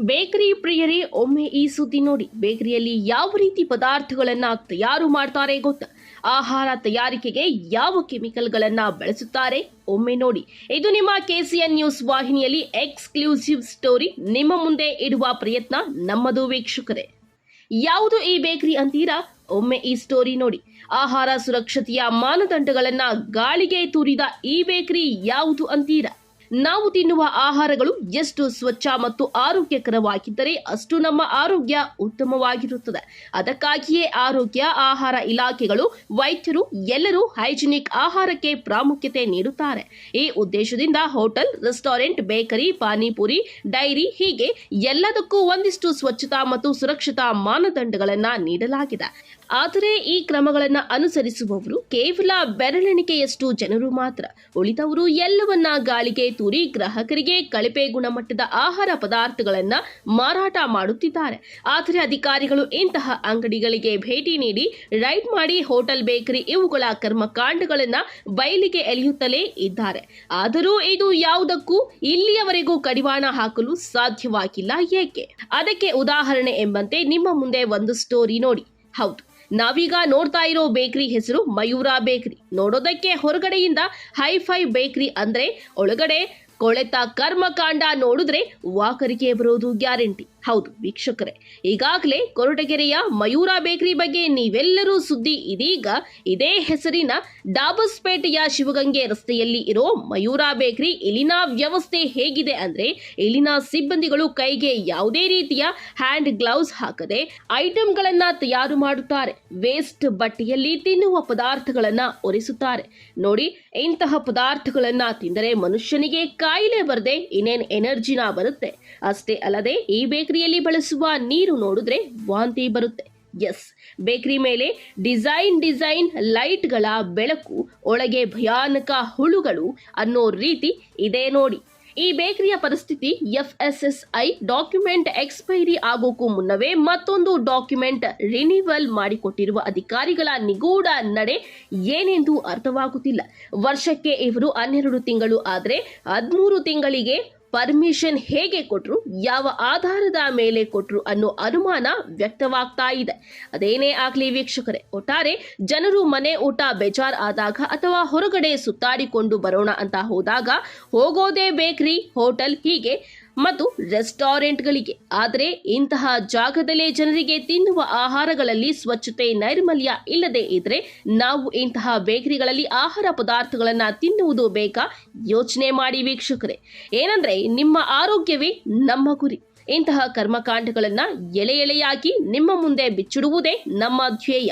Bakery ಪ್ರಿಯರೇ, ಒಮ್ಮೆ ಈ ಸುದ್ದಿ ನೋಡಿ. ಬೇಕರಿಯಲ್ಲಿ ಯಾವ ರೀತಿ ಪದಾರ್ಥಗಳನ್ನ ತಯಾರು ಮಾಡ್ತಾರೆ ಗೊತ್ತಾ? ಆಹಾರ ತಯಾರಿಕೆಗೆ ಯಾವ ಕೆಮಿಕಲ್ಗಳನ್ನ ಬಳಸುತ್ತಾರೆ ಒಮ್ಮೆ ನೋಡಿ. ಇದು ನಿಮ್ಮ KCN ನ್ಯೂಸ್ ವಾಹಿನಿಯಲ್ಲಿ ಎಕ್ಸ್ಕ್ಲೂಸಿವ್ ಸ್ಟೋರಿ ನಿಮ್ಮ ಮುಂದೆ ಇಡುವ ಪ್ರಯತ್ನ ನಮ್ಮದು ವೀಕ್ಷಕರೇ. ಯಾವುದು ಈ ಬೇಕರಿ ಅಂತೀರಾ? ಒಮ್ಮೆ ಈ ಸ್ಟೋರಿ ನೋಡಿ. ಆಹಾರ ಸುರಕ್ಷತೆಯ ಮಾನದಂಡಗಳನ್ನ ಗಾಳಿಗೆ ತೂರಿದ ಈ ಬೇಕರಿ ಯಾವುದು ಅಂತೀರಾ? ನಾವು ತಿನ್ನುವ ಆಹಾರಗಳು ಎಷ್ಟು ಸ್ವಚ್ಛ ಮತ್ತು ಆರೋಗ್ಯಕರವಾಗಿದ್ದರೆ ಅಷ್ಟು ನಮ್ಮ ಆರೋಗ್ಯ ಉತ್ತಮವಾಗಿರುತ್ತದೆ. ಅದಕ್ಕಾಗಿಯೇ ಆರೋಗ್ಯ ಆಹಾರ ಇಲಾಖೆಗಳು, ವೈದ್ಯರು ಎಲ್ಲರೂ ಹೈಜಿನಿಕ್ ಆಹಾರಕ್ಕೆ ಪ್ರಾಮುಖ್ಯತೆ ನೀಡುತ್ತಾರೆ. ಈ ಉದ್ದೇಶದಿಂದ hotel, restaurant, bakery, panipuri, dairy ಹೀಗೆ ಎಲ್ಲದಕ್ಕೂ ಒಂದಿಷ್ಟು ಸ್ವಚ್ಛತಾ ಮತ್ತು ಸುರಕ್ಷತಾ ಮಾನದಂಡಗಳನ್ನು ನೀಡಲಾಗಿದೆ. ಆದರೆ ಈ ಕ್ರಮಗಳನ್ನು ಅನುಸರಿಸುವವರು ಕೇವಲ ಬೆರಳೆಣಿಕೆಯಷ್ಟು ಜನರು ಮಾತ್ರ. ಉಳಿದವರು ಎಲ್ಲವನ್ನ ಗಾಳಿಗೆ ತೂರಿ ಗ್ರಾಹಕರಿಗೆ ಕಳಪೆ ಗುಣಮಟ್ಟದ ಆಹಾರ ಪದಾರ್ಥಗಳನ್ನ ಮಾರಾಟ ಮಾಡುತ್ತಿದ್ದಾರೆ. ಆದರೆ ಅಧಿಕಾರಿಗಳು ಇಂತಹ ಅಂಗಡಿಗಳಿಗೆ ಭೇಟಿ ನೀಡಿ ರೈಡ್ ಮಾಡಿ ಹೋಟೆಲ್, ಬೇಕರಿ ಇವುಗಳ ಕರ್ಮಕಾಂಡಗಳನ್ನ ಬಯಲಿಗೆ ಎಳೆಯುತ್ತಲೇ ಇದ್ದಾರೆ. ಆದರೂ ಇದು ಯಾವುದಕ್ಕೂ ಇಲ್ಲಿಯವರೆಗೂ ಕಡಿವಾಣ ಹಾಕಲು ಸಾಧ್ಯವಾಗಿಲ್ಲ. ಏಕೆ? ಅದಕ್ಕೆ ಉದಾಹರಣೆ ಎಂಬಂತೆ ನಿಮ್ಮ ಮುಂದೆ ಒಂದು ಸ್ಟೋರಿ ನೋಡಿ. ಹೌದು, ನಾವೀಗ ನೋಡ್ತಾ ಇರೋ ಬೇಕರಿ ಹೆಸರು ಮಯೂರ ಬೇಕರಿ. ನೋಡೋದಕ್ಕೆ ಹೊರಗಡೆಯಿಂದ ಹೈಫೈ ಬೇಕರಿ ಅಂದ್ರೆ ಒಳಗಡೆ ಕೊಳೆತ ಕರ್ಮಕಾಂಡ ನೋಡಿದ್ರೆ ವಾಕರಿಕೆ ಬರೋದು ಗ್ಯಾರಂಟಿ. ಹೌದು ವೀಕ್ಷಕರೇ, ಈಗಾಗಲೇ ಕೊರಟಗೆರೆಯ ಮಯೂರ ಬೇಕರಿ ಬಗ್ಗೆ ನೀವೆಲ್ಲರೂ ಸುದ್ದಿ. ಇದೀಗ ಇದೇ ಹೆಸರಿನ ಡಾಬಸ್ಪೇಟೆಯ ಶಿವಗಂಗೆ ರಸ್ತೆಯಲ್ಲಿ ಇರೋ ಮಯೂರ ಬೇಕರಿ, ಇಲ್ಲಿನ ವ್ಯವಸ್ಥೆ ಹೇಗಿದೆ ಅಂದ್ರೆ, ಇಲ್ಲಿನ ಸಿಬ್ಬಂದಿಗಳು ಕೈಗೆ ಯಾವುದೇ ರೀತಿಯ ಹ್ಯಾಂಡ್ ಗ್ಲೌಸ್ ಹಾಕದೆ ಐಟಂಗಳನ್ನ ತಯಾರು ಮಾಡುತ್ತಾರೆ. ವೇಸ್ಟ್ ಬಟ್ಟೆಯಲ್ಲಿ ತಿನ್ನುವ ಪದಾರ್ಥಗಳನ್ನ ಒರೆಸುತ್ತಾರೆ. ನೋಡಿ, ಇಂತಹ ಪದಾರ್ಥಗಳನ್ನ ತಿಂದರೆ ಮನುಷ್ಯನಿಗೆ ಕಾಯಿಲೆ ಬರದೆ ಇನ್ನೇನ್ ಎನರ್ಜಿನ ಬರುತ್ತೆ. ಅಷ್ಟೇ ಅಲ್ಲದೆ ಈ ಬೇಕರಿಯಲ್ಲಿ ಬಳಸುವ ನೀರು ನೋಡಿದ್ರೆ ವಾಂತಿ ಬರುತ್ತೆ. ಎಸ್, ಬೇಕರಿ ಮೇಲೆ ಡಿಸೈನ್ ಲೈಟ್ಗಳ ಬೆಳಕು, ಒಳಗೆ ಭಯಾನಕ ಹುಳುಗಳು ಅನ್ನೋ ರೀತಿ ಇದೆ ನೋಡಿ. ಈ ಬೇಕರಿಯ ಪರಿಸ್ಥಿತಿ FSSAI ಡಾಕ್ಯುಮೆಂಟ್ ಎಕ್ಸ್ಪೈರಿ ಆಗೋಕ್ಕೂ ಮುನ್ನವೇ ಮತ್ತೊಂದು ಡಾಕ್ಯುಮೆಂಟ್ ರಿನಿವಲ್ ಮಾಡಿಕೊಟ್ಟಿರುವ ಅಧಿಕಾರಿಗಳ ನಿಗೂಢ ನಡೆ ಏನೆಂದು ಅರ್ಥವಾಗುತ್ತಿಲ್ಲ. ವರ್ಷಕ್ಕೆ ಇವರು 12 ತಿಂಗಳು ಆದರೆ 13 ತಿಂಗಳಿಗೆ ಪರ್ಮಿಷನ್ ಹೇಗೆ ಕೊಟ್ರು, ಯಾವ ಆಧಾರದ ಮೇಲೆ ಕೊಟ್ರು ಅನ್ನೋ ಅನುಮಾನ ವ್ಯಕ್ತವಾಗ್ತಾ ಇದೆ. ಅದೇನೇ ಆಗ್ಲಿ ವೀಕ್ಷಕರೇ, ಒಟ್ಟಾರೆ ಜನರು ಮನೆ ಊಟ ಬೇಜಾರ್ ಆದಾಗ ಅಥವಾ ಹೊರಗಡೆ ಸುತ್ತಾಡಿಕೊಂಡು ಬರೋಣ ಅಂತ ಹೋದಾಗ ಹೋಗೋದೇ ಬೇಕರಿ, ಹೋಟೆಲ್ ಹೀಗೆ ಮತ್ತು ರೆಸ್ಟೋರೆಂಟ್ಗಳಿಗೆ. ಆದರೆ ಇಂತಹ ಜಾಗದಲ್ಲೇ ಜನರಿಗೆ ತಿನ್ನುವ ಆಹಾರಗಳಲ್ಲಿ ಸ್ವಚ್ಛತೆ, ನೈರ್ಮಲ್ಯ ಇಲ್ಲದೆ ಇದ್ರೆ ನಾವು ಇಂತಹ ಬೇಕರಿಗಳಲ್ಲಿ ಆಹಾರ ಪದಾರ್ಥಗಳನ್ನ ತಿನ್ನುವುದು ಬೇಕಾ? ಯೋಚನೆ ಮಾಡಿ ವೀಕ್ಷಕರೇ. ಏನಂದ್ರೆ, ನಿಮ್ಮ ಆರೋಗ್ಯವೇ ನಮ್ಮ ಗುರಿ. ಇಂತಹ ಕರ್ಮಕಾಂಡಗಳನ್ನ ಎಳೆ ಎಳೆಯಾಗಿ ನಿಮ್ಮ ಮುಂದೆ ಬಿಚ್ಚಿಡುವುದೇ ನಮ್ಮ ಧ್ಯೇಯ.